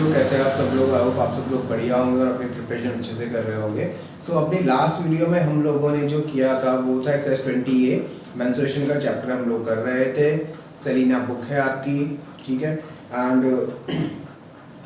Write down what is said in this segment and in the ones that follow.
कैसे हैं आप सब लोग? आई होप आप सब लोग बढ़िया होंगे और अपनी प्रिपरेशन अच्छे से कर रहे होंगे। सो अपनी लास्ट वीडियो में हम लोगों ने जो किया था वो था एक्सरसाइज 20A मेंस्ट्रुएशन का चैप्टर हम लोग कर रहे थे। सेलिना बुक है आपकी, ठीक है। एंड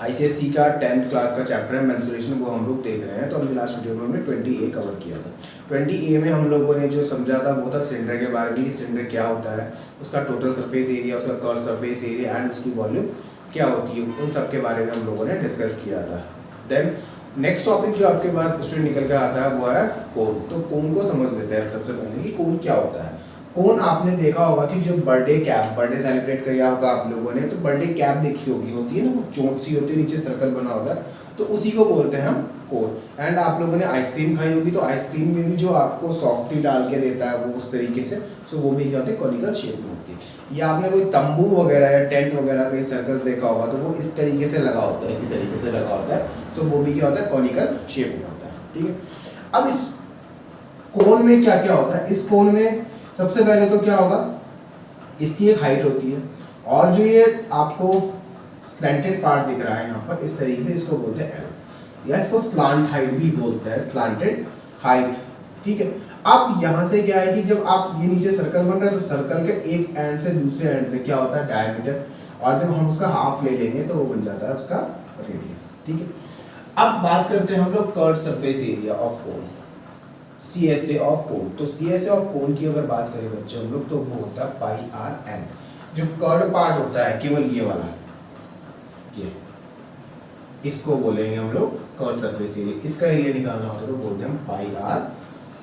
ICSE का 10th क्लास का चैप्टर है मेंस्ट्रुएशन, वो हम लोग देख रहे हैं। तो हमने लास्ट वीडियो में हमने 20A कवर किया था। 20A में हम लोगों ने जो समझा था वो था सिलेंडर के बारे में, सिलेंडर क्या होता है, उसका टोटल सरफेस एरिया, उसका कर्व सरफेस एरिया एंड उसकी वॉल्यूम क्या होती है, उन सब के बारे में हम लोगों ने डिस्कस किया था। देन नेक्स्ट टॉपिक जो आपके पास स्टूडेंट निकल कर आता है वो है कोन। तो कोन को समझ लेते हैं सबसे पहले कि कोन क्या होता है। कोन आपने देखा होगा कि जो बर्थडे कैप, बर्थडे सेलिब्रेट किया होगा आप लोगों ने, तो बर्थडे कैप देखी होगी, होती है ना, वो चोट सी होती है, नीचे सर्कल बना होता है, तो उसी को बोलते हैं हम कोन। एंड आप लोगों ने आइसक्रीम खाई होगी, तो आइसक्रीम में भी जो आपको सॉफ्टी डाल के देता है वो उस तरीके से, सो वो भी क्या होती है, कॉनिकल शेप में होती है। या आपने कोई तंबू वगैरह या टेंट वगैरह कहीं सर्कस देखा होगा, तो वो इस तरीके से लगा होता है, इसी तरीके से लगा होता है, तो वो भी क्या होता है, कॉनिकल शेप में होता है, ठीक है। अब इस कोन में क्या क्या होता है, इस कोन में सबसे पहले तो क्या होगा, इसकी एक हाइट होती है, और जो ये आपको स्लैंटेड पार्ट दिख रहा है यहाँ पर इस तरीके से, इसको बोलते हैं एल, या इसको स्लांट हाइट भी बोलते हैं, स्लांटेड हाइट, ठीक है। अब यहाँ से क्या है कि जब आप ये नीचे सर्कल बन रहा है, तो सर्कल के एक एंड से दूसरे एंड में क्या होता है, डायमीटर, और जब हम उसका हाफ ले लेंगे तो वो बन जाता है उसका रेडियस, ठीक है। अब बात करते हैं हम लोग curve surface area of cone, CSA of कोन। तो CSA ऑफ कोन की अगर बात करें बच्चे हम लोग, तो वो होता है पाई आर एन। जो कर्व पार्ट होता है केवल ये वाला, ये इसको बोलेंगे हम लोग कर्व सरफेस एरिया, इसका एरिया निकालना होता है तो बोलते हैं पाई आर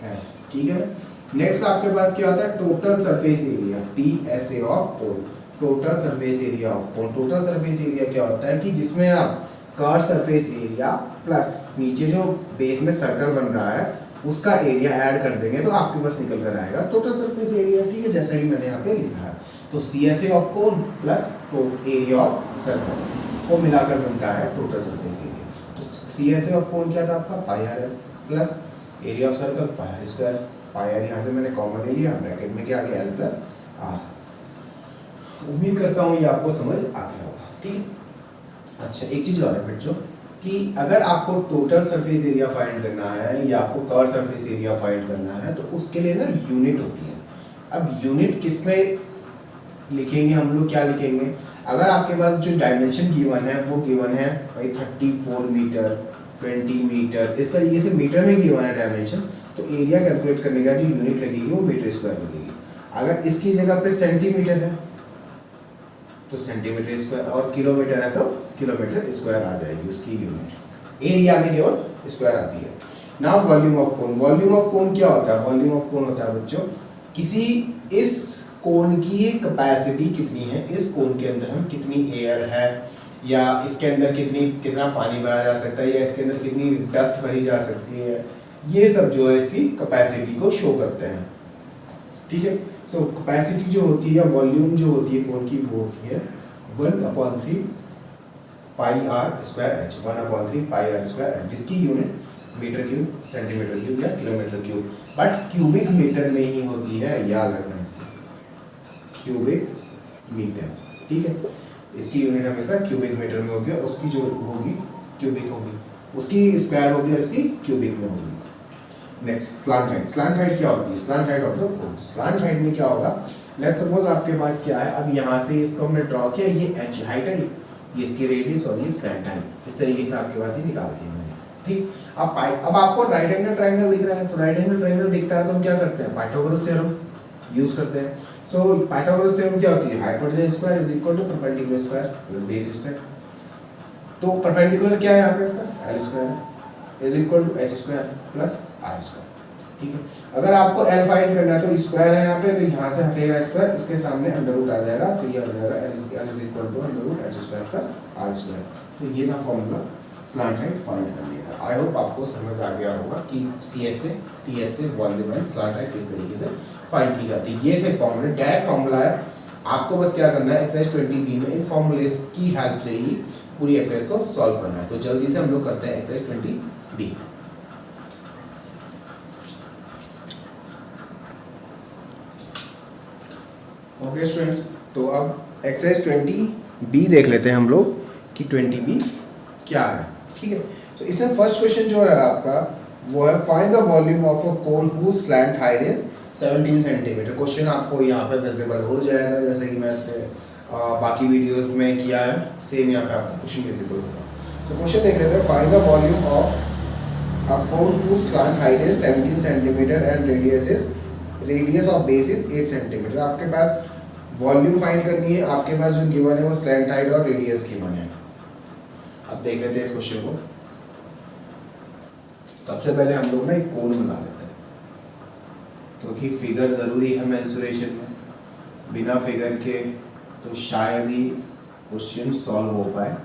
एन, ठीक है। नेक्स्ट आपके पास क्या होता है, total surface area, TSA of cone, total surface area of cone. Total surface area क्या होता है कि जिसमें आप कर्व सरफेस एरिया प्लस नीचे जो बेस में सर्कल बन रहा है उसका एरिया ऐड कर देंगे तो आपके पास निकल कर आएगा टोटल सरफेस एरिया, ठीक है, जैसा कि मैंने यहाँ पे लिखा है। तो CSA of cone plus area of circle को मिलाकर बनता है टोटल सरफेस एरिया। तो CSA ऑफ कोन क्या था आपका, pi r l, plus area of circle pi are square. Pi r यहाँ से मैंने कॉमन ले लिया, ब्रैकेट में क्या आ गया, L प्लस आर। उम्मीद करता हूँ ये आपको समझ आ गया होगा, ठीक है। अच्छा, एक चीज़ और है बच्चों कि अगर आपको टोटल सरफेस एरिया फाइंड करना है या आपको कर्व सरफेस एरिया फाइंड करना है, तो उसके लिए ना यूनिट होती है। अब यूनिट किस में लिखेंगे हम लोग, क्या लिखेंगे, अगर आपके पास जो डायमेंशन गिवन है वो गिवन है भाई 34 मीटर, 20 मीटर, इस तरीके से मीटर में गिवन है डायमेंशन, तो एरिया कैलकुलेट करने का जो यूनिट लगेगी वो मीटर स्क्वायर लगेगी। अगर इसकी जगह पे सेंटीमीटर है तो सेंटीमीटर स्क्वायर, और किलोमीटर है तो किलोमीटर स्क्वायर आ जाएगी उसकी यूनिट। एरिया में केवल स्क्वायर आती है। Now volume of cone. Volume of cone क्या होता है, वॉल्यूम ऑफ कोन होता है बच्चों किसी, इस कोन की कैपेसिटी कितनी है, इस कोन के अंदर हम कितनी एयर है, या इसके अंदर कितना पानी भरा जा सकता है, या इसके अंदर कितनी डस्ट भरी जा सकती है, ये सब जो है इसकी कैपेसिटी को शो करते हैं, ठीक है। सो कैपेसिटी जो होती है या वॉल्यूम जो होती है कोन की, वो होती है 1/3 pi are square h, 1/3 pi are square h, जिसकी unit metre cube, centimetre cube या kilometre cube, but cubic metre में ही होती है, याद रखना इसकी, क्यूबिक मीटर, ठीक है। इसकी यूनिट हमेशा क्यूबिक मीटर में होगी, और उसकी जो होगी क्यूबिक होगी, उसकी स्क्वायर होगी और इसकी क्यूबिक में होगी। Next slant height. Slant height क्या होती है, slant height of the cone. Slant height में क्या होगा, लेट्स सपोज आपके पास क्या है, अब यहाँ से इसको हमने ड्रॉ किया, ये h हाइट है, ये इसकी रेडियस और ये स्लैंट हाइट, इस तरीके से आपके पास ही निकाल दिया मैंने, ठीक। अब आपको राइट एंगल ट्रायंगल दिख रहा है, तो राइट एंगल ट्रायंगल दिखता है तो हम क्या करते हैं, पाइथागोरस थ्योरम यूज करते हैं। सो पाइथागोरस थ्योरम क्या होती है, hypotenuse square is equal to perpendicular square base square. तो परपेंडिकुलर क्या है यहाँ पे, इसका L square is equal to h square plus r square, ठीक है। अगर आपको L फाइंड करना है तो स्क्वायर है यहाँ पे, तो यहाँ से हटेगा स्क्वायर, इसके सामने अंडर रूट आ जाएगा, तो ये आ जाएगा L is equal to under root h square plus r square. तो ये था फॉर्मूला स्लांट हाइट फाइंड करने का। आई होप आपको समझ आ गया होगा कि CSA, TSA, volume and slant height किस तरीके से फाइंड की जाती है। ये थे फॉर्मूले, डायरेक्ट फॉर्मूला है, आपको बस क्या करना है, एक्सरसाइज 20B में इन फॉर्मूले की हेल्प से ही पूरी एक्सरसाइज को सॉल्व करना है। तो जल्दी से हम लोग करते हैं एक्सरसाइज 20B। ओके स्टूडेंट्स, तो अब एक्सरसाइज 20B देख लेते हैं हम लोग कि 20B क्या है, ठीक है। तो इसमें फर्स्ट क्वेश्चन जो है आपका वो है find the volume of a cone whose slant height is 17 centimetre. Question आपको यहाँ पे विजिबल हो जाएगा जैसे कि मैं बाकी वीडियोस में किया है, सेम यहाँ पे आपको क्वेश्चन विजिबल होगा। तो क्वेश्चन देख रहे थे find the volume of a cone whose slant height is 17 centimetre and radius of base is 8 centimetre. आपके पास वॉल्यूम फाइंड करनी है, आपके पास जो गिवन है वो स्लैंट हाइट और रेडियस गिवन है। अब देख लेते हैं इस क्वेश्चन को। सबसे पहले हम लोग ना एक कोन बना लेते हैं क्योंकि फिगर जरूरी है मेंसुरेशन में, बिना फिगर के तो शायद ही क्वेश्चन सॉल्व हो पाए,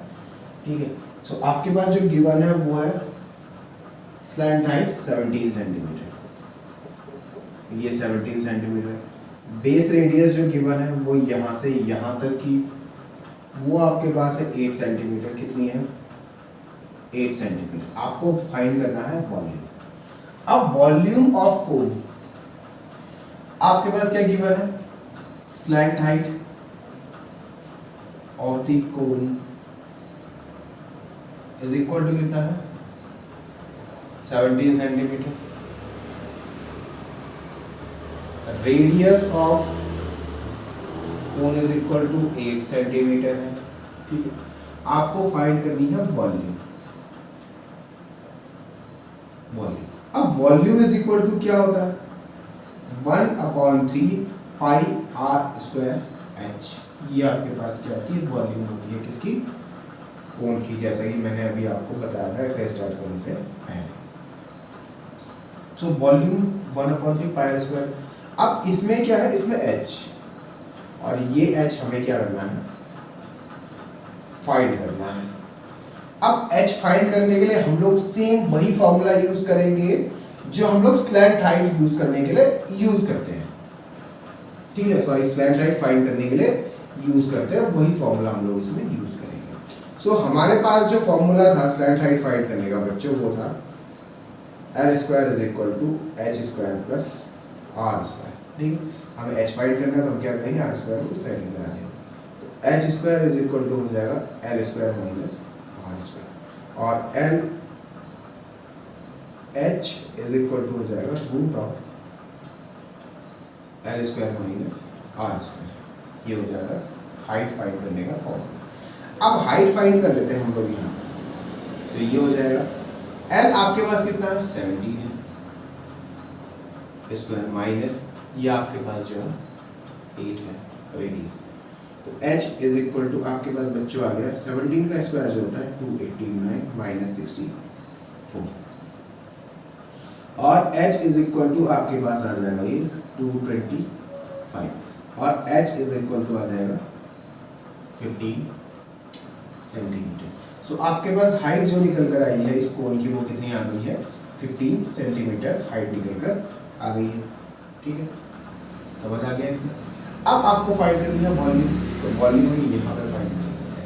ठीक है। तो आपके पास जो गिवन है वो है स्लैंट हाइट 17 सेंटीमीटर, ये 17 सेंटीमीटर। बेस रेडियस जो गिवन है वो यहाँ से यहाँ तक की वो आपके पास है 8 सेंटीमीटर। कितनी है? 8 सेंटीमीटर। आपको फाइंड करना है वॉल्यूम। अब वॉल्यूम ऑफ कोन आपके पास क्या गिवन है? Slant height of the cone is equal to कितना है? 17 centimetre. Radius of cone is equal to 8 centimetre है, ठीक है। आपको फाइंड करनी है वॉल्यूम। अब वॉल्यूम इज इक्वल टू क्या होता है? 1/3 पाई आर स्क्वायर एच। ये आपके पास क्या होती है? वॉल्यूम होती है किसकी? कोन की, जैसा कि मैंने अभी आपको बताया था एक्सरसाइज स्टार्ट करने से पहले। So volume 1/3 pi are square. अब इसमें क्या है? इसमें एच, और ये एच हमें क्या करना है? फाइंड करना है। अब एच फाइंड करने के लिए हम लोग सेम वही फॉर्मूला यूज करेंगे जो हम लोग स्लैंट हाइट यूज करने के लिए यूज करते हैं, ठीक है। सॉरी, स्लैंट हाइट फाइंड करने के लिए यूज करते हैं, वही फॉर्मूला हम लोग इसमें यूज करेंगे। सो हमारे पास जो फॉर्मूला था स्लैंट हाइट फाइंड करने का बच्चों, वो था L square is equal to H square plus R square, ठीक है। हमें एच फाइंड करना है तो हम क्या करेंगे? आर स्क्वायर को साइड में आ जाएगा, तो h square is equal to हो जाएगा l square minus r square, और l h is equal to हो जाएगा root of l square minus r square. ये हो जाएगा हाइट फाइंड करने का फॉर्मूला। अब हाइट फाइंड कर लेते हैं हम लोग यहाँ, तो ये हो जाएगा एल आपके पास कितना है? 17 है स्क्वायर माइनस ये आपके पास जो है 8 है रेडियस, तो h इज इक्वल टू आपके पास बच्चों आ गया 17 का स्क्वायर जो होता है 289 माइनस 64, और h इज इक्वल टू आपके पास आ जाएगा ये 225, और h इज इक्वल टू आ जाएगा 15 सेंटीमीटर। सो आपके पास हाइट जो निकल कर आई है इस कोन की वो कितनी आ गई है? 15 सेंटीमीटर हाइट निकल कर आ गई है, ठीक है। समझ आ गया? अब आपको फाइंड करनी है वॉल्यूम, तो वॉल्यूम यहाँ पे फाइंड करना है।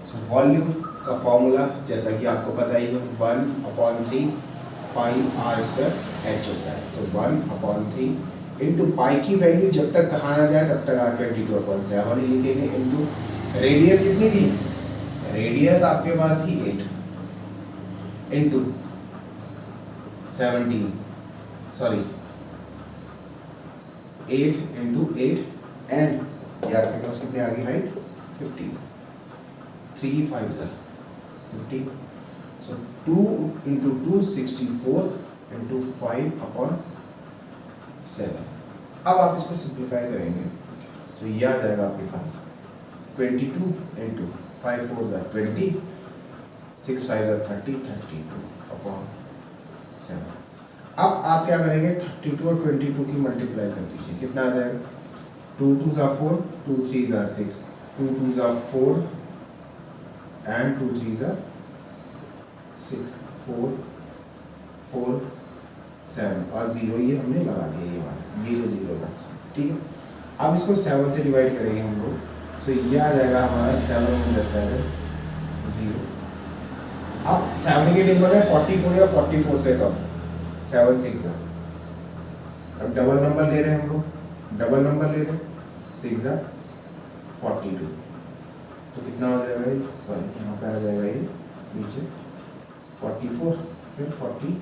सो वॉल्यूम का फॉर्मूला जैसा कि आपको पता ही है 1/3 पाई आर स्क्वायर एच होता है, तो 1/3 इंटू पाई की वैल्यू जब तक कहाँ आ जाए तब तक आप 22/7 ही लिखेंगे, इंटू रेडियस कितनी थी? रेडियस आपके पास थी 8 इंटू 17, सॉरी 8 इंटू 8 एंड ये आपके पास कितने आ गई हाइट? 15, 3 5 50, सो 2 इंटू 2 64 इंटू 5/7। अब आप इसको सिंप्लीफाई करेंगे तो ये आ जाएगा आपके पास 22 इंटू 5 4 20, 6 5 30, 32/7। अब आप क्या करेंगे? 32 और 22 की मल्टीप्लाई कर दीजिए, कितना आ जाएगा? 2 2 4, 2 3 6, 2 2 4 एंड 2 3 6, 4 4 7 और 0 ये हमने लगा दिया, ये वाला 0 0 तक, ठीक है। अब इसको 7 से डिवाइड करेंगे हम लोग, सो ये आ जाएगा हमारा 7 7 0। अब 7 के टेबल में 44 या 44 से कम, 7 6 है। अब डबल नंबर ले रहे हैं हम लोग, डबल नंबर ले रहे हैं 6 42, तो तो कितना हो जाएगा ये, सॉरी यहाँ पे आ जाएगा ये नीचे 44, फिर 42,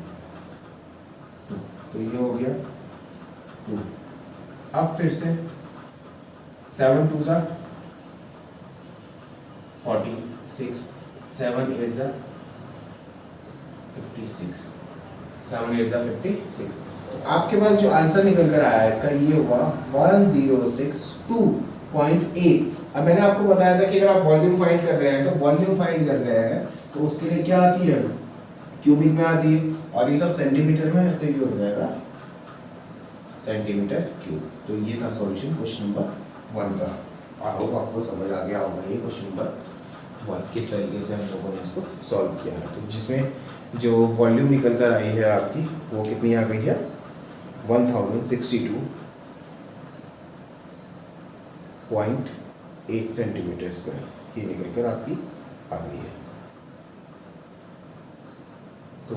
तो ये हो गया 2। अब फिर से 7 2 सा 46, 7 8 सा 56, 7 8 सा 56। तो आपके पास जो आंसर निकल कर आया है इसका ये हुआ 1062.8। अब मैंने आपको बताया था कि अगर आप वॉल्यूम फाइंड कर रहे हैं तो वॉल्यूम फाइंड कर रहे हैं तो उसके लिए क्या आती है, क्यूबिक में आती है, और ये सब सेंटीमीटर में है तो ये हो जाएगा सेंटीमीटर क्यूब। तो ये था सॉल्यूशन क्वेश्चन नंबर 1 का। आई होप आपको समझ आ गया होगा ये क्वेश्चन नंबर 1 किस तरीके से हम लोगों ने इसको सॉल्व किया है। तो जिसमें जो वॉल्यूम निकल कर आई है आपकी वो कितनी आ गई है, 1062.8 सेंटीमीटर स्क्वायर, ये निकल कर आपकी आ गई है। तो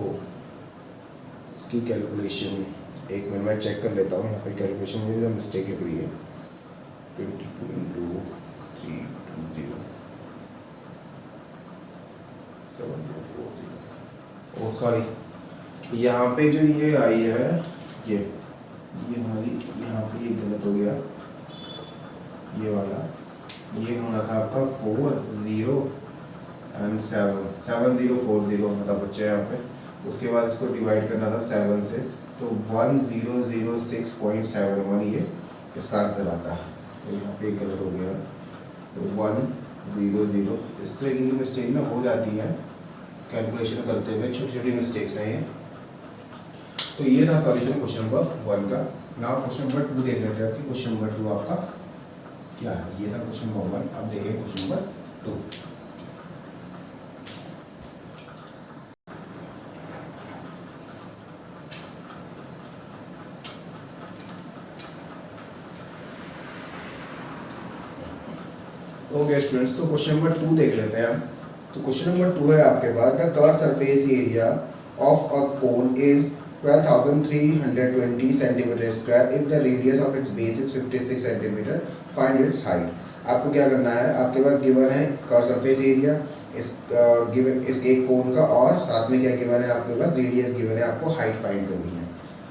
इसकी कैलकुलेशन एक मिनट में चेक कर लेता हूँ, यहाँ पे कैलकुलेशन में भी मिस्टेक लग रही है। 22 इंटू 320 740, ओ सॉरी, यहाँ पे जो ये आई है ये हमारी यहाँ पे ये गलत हो गया, ये वाला ये होना था आपका 40 एंड 7040 मतलब बच्चे यहाँ पे, उसके बाद इसको डिवाइड करना था 7 से, तो 1006.71 ये इसका आंसर आता है। तो यहाँ पे गलत हो गया, तो 100 इस तरह की मिस्टेक ना हो जाती है कैलकुलेशन करते हुए, छोटी छोटी मिस्टेक्स हैं ये। तो ये था सॉल्यूशन क्वेश्चन नंबर 1 का। नाउ क्वेश्चन नंबर 2 देख लेते हैं कि क्वेश्चन नंबर 2 आपका क्या है। ये था क्वेश्चन नंबर 1, अब देखें क्वेश्चन नंबर 2। ओके स्टूडेंट्स, तो क्वेश्चन नंबर 2 देख लेते हैं हम। तो क्वेश्चन नंबर 2 है आपके पास, the curve surface area of a cone is 12,320 centimetre square if the radius of its base is 56 centimetre, find its height. आपको क्या करना है, आपके पास गिवन है कर्व सरफेस एरिया इस गिवन इस एक कोन का, और साथ में क्या गिवन है आपके पास, रेडियस गिवन है, आपको हाइट फाइंड करनी है।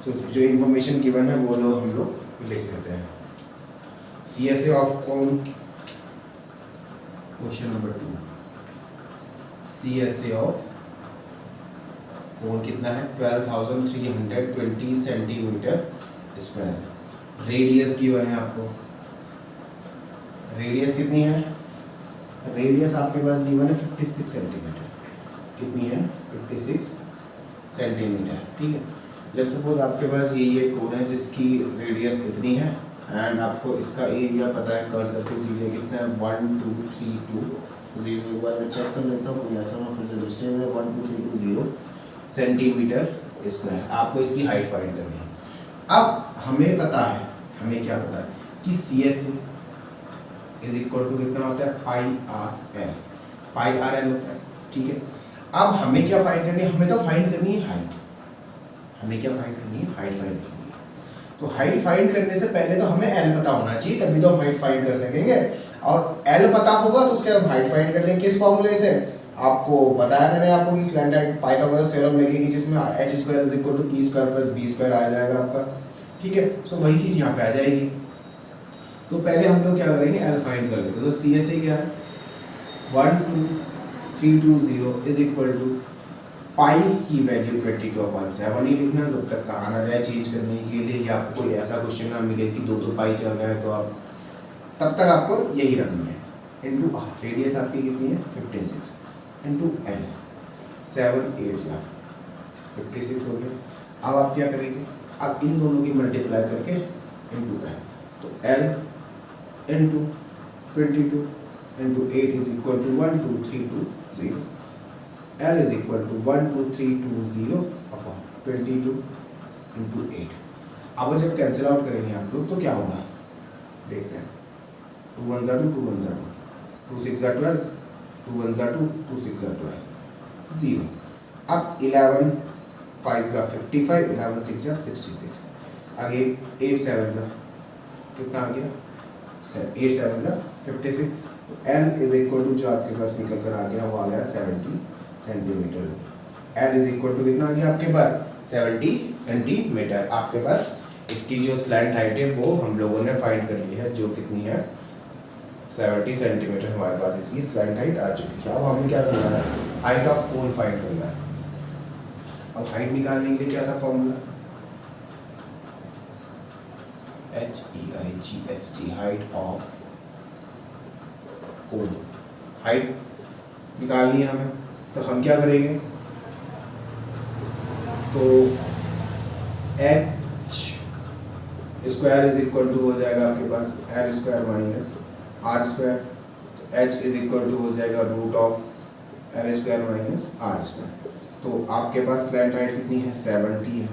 तो जो इन्फॉर्मेशन गिवन है वो लोग हम लोग लिख लेते हैं। CSA of cone, question number 2, CSA of कोन कितना है, 12,320 सेंटीमीटर स्क्वायर। रेडियस गिवन है आपको, रेडियस कितनी है, रेडियस आपके पास गिवन है 56 सेंटीमीटर। कितनी है, 56 सेंटीमीटर, ठीक है। लेट्स सपोज आपके पास ये कोन है जिसकी रेडियस इतनी है, एंड आपको इसका एरिया पता है, कर्व सरफेस एरिया कितना है, 12320। एक बार मैं चेक कर लेता हूँ कोई ऐसा ना फिर से डिस्टेंस है, 12320 सेंटीमीटर स्क्वायर। आपको इसकी हाइट फाइंड करनी है। अब हमें पता है, हमें क्या पता है कि CSA इज इक्वल टू कितना होता है, पाई आर एल होता है, ठीक है। अब हमें क्या फाइंड करनी है, हमें तो फाइंड करनी है हाइट। हमें क्या फाइंड करनी है, हाइट फाइंड करनी है। तो हाइट फाइंड करने से पहले तो हमें एल पता होना चाहिए, तभी तो हम हाइट फाइंड कर सकेंगे। और एल पता होगा तो उसके बाद हम हाइट फाइंड कर लेंगे। किस फॉर्मूले से, आपको बताया मैंने आपको कि स्लैंट पाइथागोरस थ्योरम लगेगी, जिसमें h² = p² + b² आ जाएगा आपका, ठीक है। सो वही चीज़ यहाँ पे आ जाएगी। तो पहले हम लोग क्या करेंगे, एल फाइंड कर लेते हैं। तो CSA क्या है, 12320 इज इक्वल टू पाई की वैल्यू 22/7 ही लिखना है, जब तक कहा ना जाए चेंज करने के लिए, या आपको कोई ऐसा क्वेश्चन ना मिले कि 2 पाई चल रहा है, तो आप तब तक आपको यही रखनी है। इंटू रेडियस आपकी कितनी है, 56 इंटू एल, 7 8 56 हो गया। अब आप क्या करेंगे, आप इन दोनों की मल्टीप्लाई करके इंटू एल, तो L into 22 into 8 is equal to 12320। L is equal to 12320 upon 22 into 8। अब जब कैंसिल आउट करेंगे आप लोग तो क्या होगा, देखते हैं। 2 1 2 2 1 2 2 6 12 2 1 2 2 6 12 0। अब 11 5 55 11 6 66। आगे 8 7 कितना आ गया, 8 7 56 एल इज इक्वल टू जो आपके पास निकल कर आ गया वो आ गया 70 centimetre. L is equal to कितना आ गया आपके पास 70 सेंटीमीटर। आपके पास इसकी जो स्लैंट हाइट है वो हम लोगों ने फाइंड कर ली है, जो कितनी है 70 सेंटीमीटर हमारे पास इसकी स्लैंट हाइट आ चुकी है। अब हमें क्या करना है, हाइट ऑफ कोन फाइंड करना है। अब हाइट निकालने के लिए क्या था formula, HEIGHT, height of cone. Height निकालनी है हमें, तो हम क्या करेंगे, तो h square is equal to हो जाएगा आपके पास l square minus r square, h is equal to हो जाएगा root of l square minus r square. तो आपके पास स्लैंट हाइट कितनी है 70 है,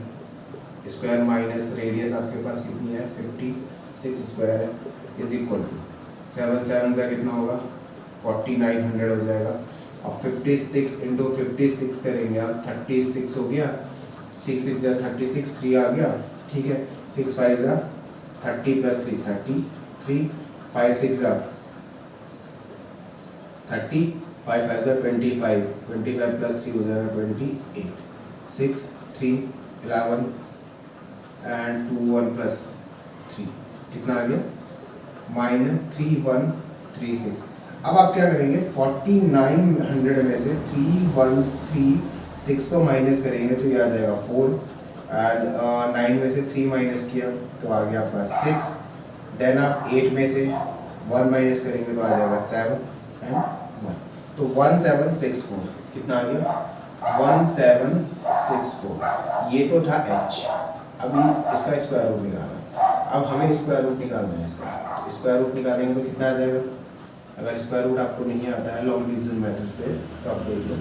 स्क्वायर माइनस रेडियस आपके पास कितनी है 56 स्क्वायर है, इज इक्वल टू 7 7 से कितना होगा 4900 हो जाएगा। और 56 इंटू 56 करेंगे आप 36 हो गया, 6 6 या 36 3 आ गया, ठीक है, 6 5 या 30 प्लस 3 33, 5 6 या 30, 5 5 या 25, 25 प्लस 3 हो जाएगा 28, 6 3 11 एंड 2 1 प्लस 3 कितना आ गया -3136। अब आप क्या करेंगे 4900 में से 3136 को माइनस करेंगे तो ये आ जाएगा 4 एंड 9 में से 3 माइनस किया तो आ गया आपका 6, देन आप 8 में से 1 माइनस करेंगे तो आ जाएगा 7 एंड 1, तो 1764 कितना आ गया 1764। ये तो था h, अभी इसका स्क्वायर रूट निकालना है। अब हमें स्क्वायर रूट निकालना है इसका, स्क्वायर रूट निकालेंगे तो कितना आ जाएगा, अगर स्क्वायर रूट आपको नहीं आता है लॉन्ग डिवीजन मेथड से तो आप देख लो,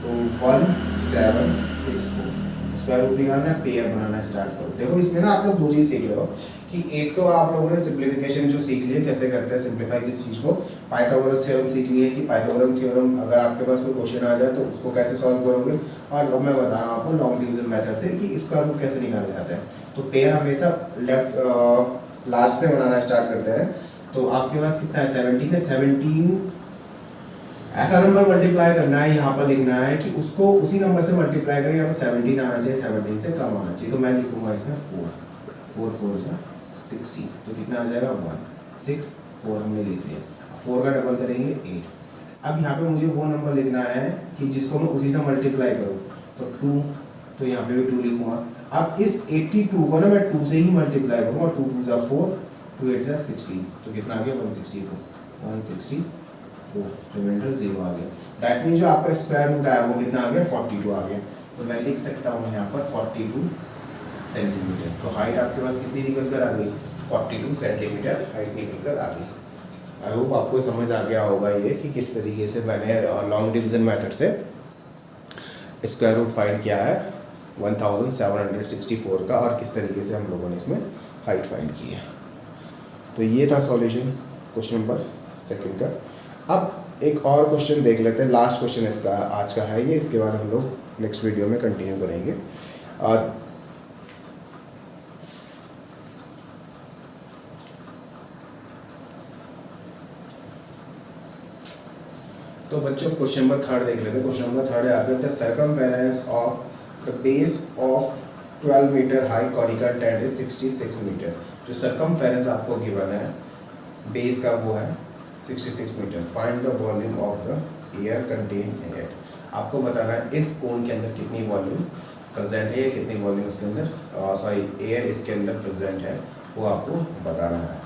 तो 1764 स्क्वायर रूट निकालना है, पेयर बनाना स्टार्ट करो। देखो इसमें ना आप लोग दो चीज़ सीख रहे हो कि एक तो आप लोगों ने सिंप्लीफिकेशन जो सीख ली है, कैसे करते हैं सिंप्लीफाई किस चीज़ को, पाइथागोरस थ्योरम सीख ली है कि पाइथागोरस थ्योरम अगर आपके पास कोई क्वेश्चन आ जाए तो उसको कैसे सॉल्व करोगे, और अब मैं बता रहा हूँ आपको लॉन्ग डिवीजन मेथड से कि स्क्वायर रूट कैसे निकाला जाता है। तो पेयर हमेशा लेफ्ट लास्ट से बनाना स्टार्ट करते हैं। तो आपके पास कितना है 17 है, 17 ऐसा नंबर मल्टीप्लाई करना है, यहाँ पर लिखना है कि उसको उसी नंबर से मल्टीप्लाई करें, यहाँ पर 17 आना चाहिए, 17 से कम आना चाहिए। तो मैं लिखूंगा इसमें 4 4 जा 16, तो कितना आ जाएगा 1 6 4 हमने लिख लिया। 4 का डबल करेंगे 8। अब यहाँ पे मुझे वो नंबर लिखना है कि जिसको मैं उसी से मल्टीप्लाई करूँ, तो 2, तो यहाँ पे भी 2 लिखूंगा। अब इस 82 को ना मैं 2 से ही मल्टीप्लाई करूँगा, 2 2 जा 4 2 8 जा 16, तो कितना आ गया 164, रिमाइंडर 0 आ गया। दैट मीन जो आपका स्क्वायर रूट आया वो कितना आ गया 42 आ गया। तो मैं लिख सकता हूँ यहाँ पर 42 सेंटीमीटर। तो हाइट आपके पास कितनी निकल कर आ गई 42 सेंटीमीटर हाइट निकल कर आ गई। आई होप आपको समझ आ गया होगा ये कि किस तरीके से मैंने लॉन्ग डिवीजन मेथड से स्क्वायर रूट फाइंड किया है 1764 का, और किस तरीके से हम लोगों ने इसमें हाइट फाइंड की है। तो ये था सॉल्यूशन क्वेश्चन नंबर 2 का। अब एक और क्वेश्चन देख लेते हैं, लास्ट क्वेश्चन इसका आज का है ये, इसके बाद हम लोग नेक्स्ट वीडियो में कंटिन्यू करेंगे। तो बच्चों क्वेश्चन नंबर 3 देख लेते हैं। क्वेश्चन नंबर 3 है आपके the circumference of the base of 12 metre high conical tent is 66 metre. जो सर्कमफेरेंस आपको गिवन है बेस का वो है 66 metre. Find the volume of the air contain in it. आपको बताना है इस कोन के अंदर कितनी वॉल्यूम प्रेजेंट है, कितनी वॉल्यूम इसके अंदर सॉरी एयर इसके अंदर प्रेजेंट है वो आपको बताना है।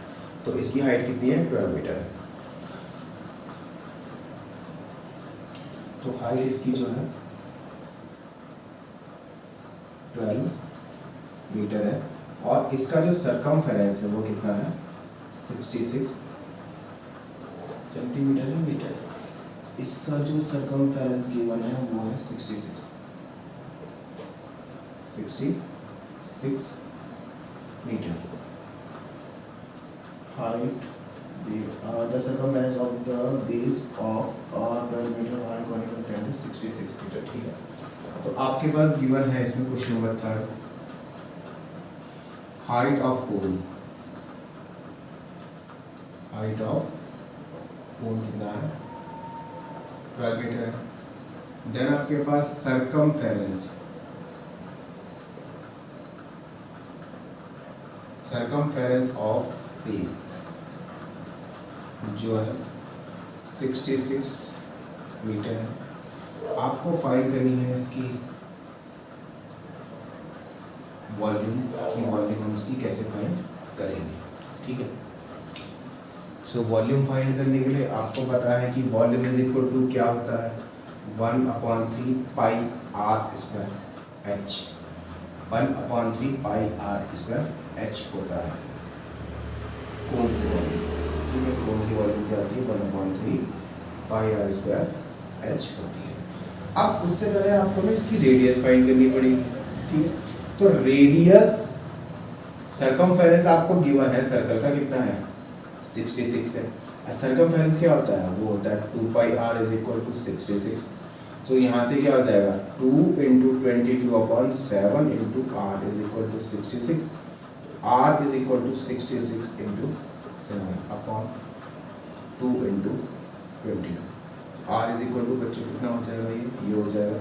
तो इसकी हाइट कितनी है 12 मीटर। तो हाइट इसकी जो है 12 मीटर है, और इसका जो सरकमफेरेंस है वो कितना है 66 सेंटीमीटर है मीटर। इसका जो सरकमफेरेंस गिवन है वो है 66 metre. Height the circumference of the base of 12 meter high conical tent is 66 metre. ठीक है, तो आपके पास गिवन है इसमें question number 3 height of cone कोण कितना है 12 मीटर है। देन आपके पास सरकमफेरेंस, सरकमफेरेंस ऑफ बेस जो है 66 मीटर है। आपको फाइंड करनी है इसकी वॉल्यूम की, वॉल्यूम हम इसकी कैसे फाइंड करेंगे, ठीक है। सो वॉल्यूम फाइंड करने के लिए आपको पता है कि वॉल्यूम इज इक्वल टू क्या होता है 1/3 pi are square h, 1/3 pi are square h होता है कोण की वॉल्यूम, ठीक है। कोण की वॉल्यूम क्या होती है 1/3 पाई आर स्क्वायर एच होती है। अब उससे पहले आपको ना इसकी रेडियस फाइंड करनी पड़ेगी, ठीक है। तो रेडियस सरकमफेरेंस आपको गिवन है, सर्कल का कितना है 66 है। सरकमफेरेंस क्या होता है, वो होता है 2 pi R is equal to 66। तो यहाँ से क्या हो जाएगा 2 into 22/7 into R is equal to 66, R is equal to 66 into 7/2 into 22। R is equal to बच्चों कितना हो जाएगा, ये हो जाएगा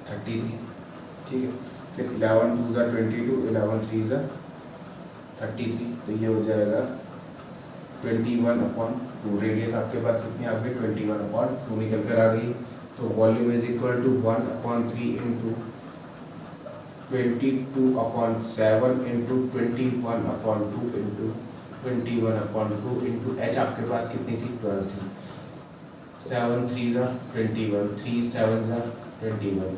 33, ठीक है। फिर 11 2 ज़ा 22, 11 3 ज़ा 33, तो ये हो जाएगा 21/2। रेडियस आपके पास कितनी आ गई 21/2 निकल कर आ गई। तो volume is equal to 1/3 into 22/7 into 21/2 into 21/2 into H आपके पास कितनी थी 12 थी। 7 3 ज़ा 21, 3 7 ज़ा 21,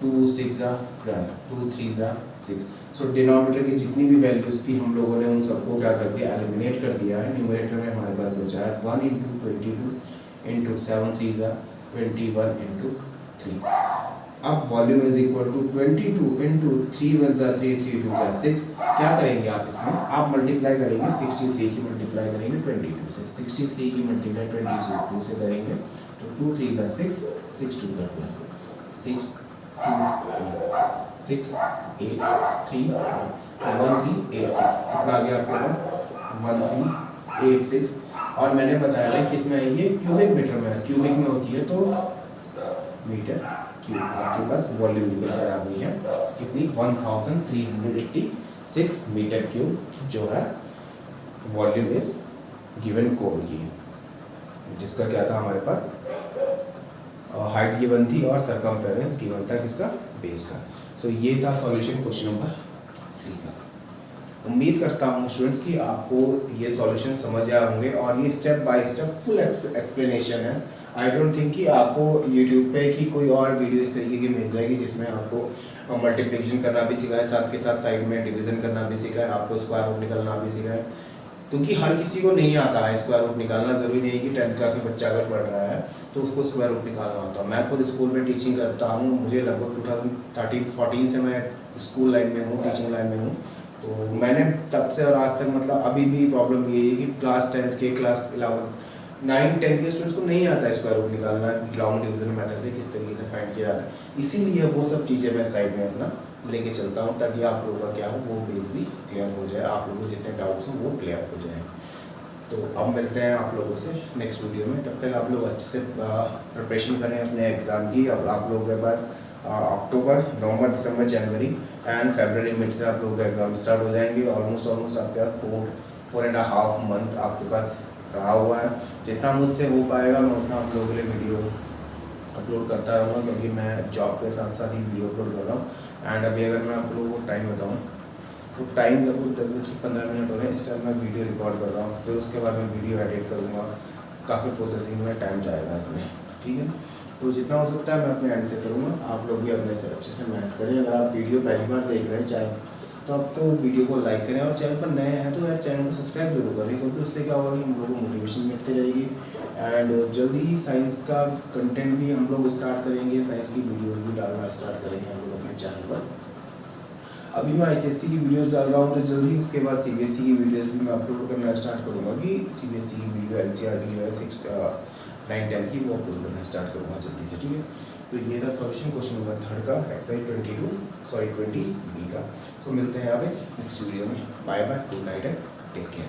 2 6 ज़ा 12, 2 3 ज़ा 6। सो डिनोमिनेटर की जितनी भी वैल्यूज थी हम लोगों ने उन सबको क्या कर दिया एलिमिनेट कर दिया है। न्यूमरेटर में हमारे पास बचा है 1 इंटू 22 इंटू 7 3 ज़ा 21 इंटू 3। अब volume is equal to 22 into 3 1 ज़ा 3 3 2 ज़ा 6। क्या करेंगे आप इसमें, आप मल्टीप्लाई करेंगे 63 की मल्टीप्लाई करेंगे 22 से, 63 की मल्टीप्लाई 22 से करेंगे तो 2 3 ज़ा 6, 6 2 ज़ा 12, 6 6 8 3 1 3 8 6 कितना आ गया आपके पास 1 3 8 6। और मैंने बताया था कि इसमें ये क्यूबिक मीटर में है, क्यूबिक में होती है तो मीटर क्यूब। आपके पास वॉल्यूम निकल कर आ गई है कितनी 1386 मीटर क्यूब जो है वॉल्यूम इज गिवन कोण की, जिसका क्या था हमारे पास हाइट गिवन थी और सरकमफेरेंस गिवन था किसका बेस का। सो ये था सॉल्यूशन क्वेश्चन नंबर 3 का। उम्मीद करता हूँ स्टूडेंट्स कि आपको ये सॉल्यूशन समझ आए होंगे और ये step by step full explanation है। आई डोंट थिंक कि आपको यूट्यूब पे की कोई और वीडियो इस तरीके की मिल जाएगी जिसमें आपको मल्टीप्लिकेशन करना भी सिखाए, साथ के साथ साइड में डिवीजन करना भी सिखाए, आपको स्क्वायर रूट निकालना भी सिखाए। क्योंकि हर किसी को नहीं आता है स्क्वायर रूट निकालना। ज़रूरी नहीं है कि 10th क्लास में बच्चा अगर पढ़ रहा है तो उसको स्क्वायर रूट निकालना होता है। मैं खुद स्कूल में टीचिंग करता हूँ, मुझे लगभग 2013-14 से मैं स्कूल लाइन में हूँ, टीचिंग लाइन में हूँ। तो मैंने तब से और आज तक मतलब अभी भी प्रॉब्लम यही है कि क्लास 10 के, क्लास 11 9 10 के स्टूडेंट्स को नहीं आता है स्क्वायर रूट निकालना, लॉन्ग डिवीजन मेथड से किस तरीके से फाइंड किया जाता है। इसीलिए वो सब चीज़ें मैं साइड में अपना लेके चलता हूँ ताकि आप लोगों का क्या हो वो बेस भी क्लियर हो जाए, आप लोगों को जितने डाउट्स हो वो क्लियर हो जाए। तो अब मिलते हैं आप लोगों से नेक्स्ट वीडियो में। तब तक आप लोग अच्छे से प्रिपरेशन करें अपने एग्ज़ाम की। अब आप लोगों के पास अक्टूबर, नवंबर, दिसंबर, जनवरी एंड फरवरी मिड से आप लोगों का एग्ज़ाम स्टार्ट हो जाएंगे। ऑलमोस्ट आपके पास 4.5 मंथ आपके पास रहा हुआ है। जितना मुझसे हो पाएगा मैं उतना आप लोगों के लिए वीडियो अपलोड करता रहूँगा, क्योंकि मैं जॉब के साथ साथ ही वीडियो अपलोड कर रहा हूँ। एंड अभी अगर मैं आप लोगों को टाइम बताऊँ तो टाइम लगभग 10:15 हो रहे हैं। इस टाइम मैं वीडियो रिकॉर्ड कर रहा हूँ, फिर उसके बाद मैं वीडियो एडिट करूँगा। काफ़ी प्रोसेसिंग में टाइम जाएगा इसमें, ठीक है। तो जितना हो सकता है मैं अपने एंड से करूँगा। आप लोग भी अपने से अच्छे से मेहनत करें। अगर आप वीडियो पहली बार देख रहे हैं चाहे तो आप तो वीडियो को लाइक करें, और चैनल पर नए हैं तो यार चैनल को सब्सक्राइब जरूर करें, क्योंकि उससे क्या होगा कि हम लोगों को मोटिवेशन मिलती रहेगी। एंड जल्दी ही साइंस का कंटेंट भी हम लोग स्टार्ट करेंगे, साइंस की वीडियोस भी डालना स्टार्ट करेंगे हम लोग अपने चैनल पर। अभी मैं ICSE की वीडियोस डाल रहा हूँ, तो जल्दी उसके बाद CBSE की वीडियोस भी मैं अपलोड करना स्टार्ट करूँगा कि CBSE की वीडियो NCERT जो है 6 9 10 की वो अपलोड करना स्टार्ट करूँगा जल्दी से, ठीक है। तो ये था सॉल्यूशन क्वेश्चन नंबर 3 का एक्सरसाइज 20B का। तो मिलते हैं यहाँ पे नेक्स्ट वीडियो में। Bye bye, good night and take care.